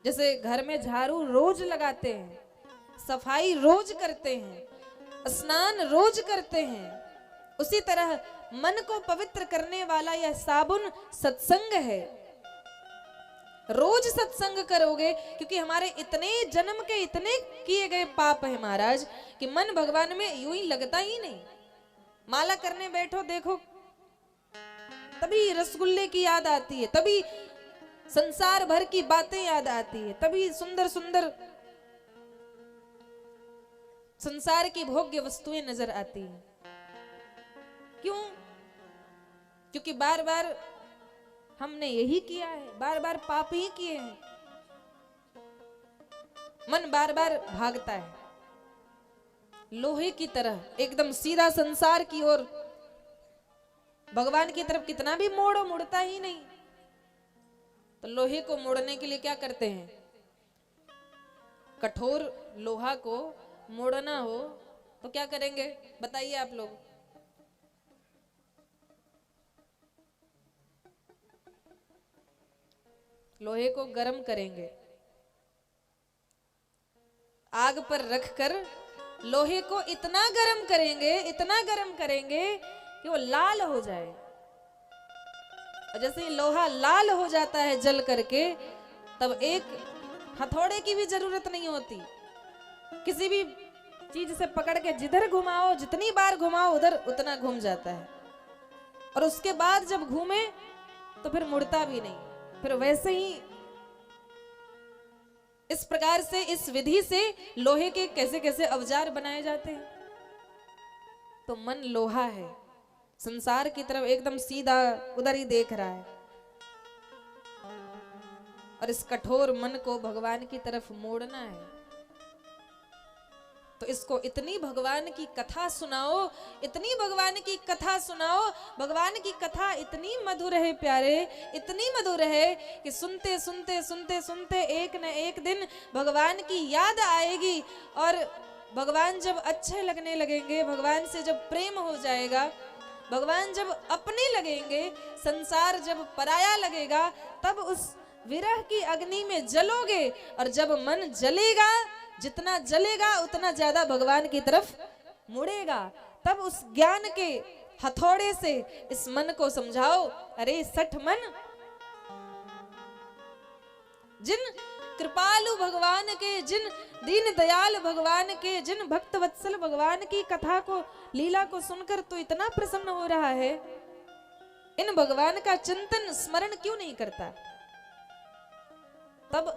जैसे घर में झाड़ू रोज लगाते हैं, सफाई रोज करते हैं, स्नान रोज करते हैं, उसी तरह मन को पवित्र करने वाला यह साबुन सत्संग है। रोज सत्संग करोगे, क्योंकि हमारे इतने जन्म के इतने किए गए पाप है महाराज कि मन भगवान में यूं ही लगता ही नहीं। माला करने बैठो देखो, तभी रसगुल्ले की याद आती है, तभी संसार भर की बातें याद आती है, तभी सुंदर सुंदर संसार की भोग्य वस्तुएं नजर आती हैं। क्यों? क्योंकि बार बार हमने यही किया है, बार बार पाप ही किए हैं। मन बार बार भागता है लोहे की तरह, एकदम सीधा संसार की ओर, भगवान की तरफ कितना भी मोड़ो मुड़ता ही नहीं। तो लोहे को मोड़ने के लिए क्या करते हैं? कठोर लोहा को मोड़ना हो तो क्या करेंगे बताइए आप लोग? लोहे को गर्म करेंगे, आग पर रखकर लोहे को इतना गर्म करेंगे, इतना गर्म करेंगे कि वो लाल हो जाए। और जैसे ही लोहा लाल हो जाता है जल करके, तब एक हथौड़े की भी जरूरत नहीं होती। किसी भी चीज से पकड़ के जिधर घुमाओ, जितनी बार घुमाओ उधर उतना घूम जाता है। और उसके बाद जब घूमे तो फिर मुड़ता भी नहीं। फिर वैसे ही इस प्रकार से, इस विधि से लोहे के कैसे कैसे औजार बनाए जाते हैं। तो मन लोहा है, संसार की तरफ एकदम सीधा उधर ही देख रहा है, और इस कठोर मन को भगवान की तरफ मोड़ना है। तो इसको इतनी भगवान की कथा सुनाओ, इतनी भगवान की कथा सुनाओ। भगवान की कथा इतनी मधुर है प्यारे, इतनी मधुर है कि सुनते सुनते सुनते सुनते एक न एक दिन भगवान की याद आएगी। और भगवान जब अच्छे लगने लगेंगे, भगवान से जब प्रेम हो जाएगा, भगवान जब अपने लगेंगे, संसार जब पराया लगेगा, तब उस विरह की अग्नि में जलोगे। और जब मन जलेगा, जितना जलेगा उतना ज्यादा भगवान की तरफ मुड़ेगा। तब उस ज्ञान के हथौड़े से इस मन को समझाओ, अरे सठ मन, जिन कृपालु भगवान के, जिन दीन दयाल भगवान के, जिन भक्त वत्सल भगवान की कथा को, लीला को सुनकर तो इतना प्रसन्न हो रहा है, इन भगवान का चिंतन स्मरण क्यों नहीं करता? तब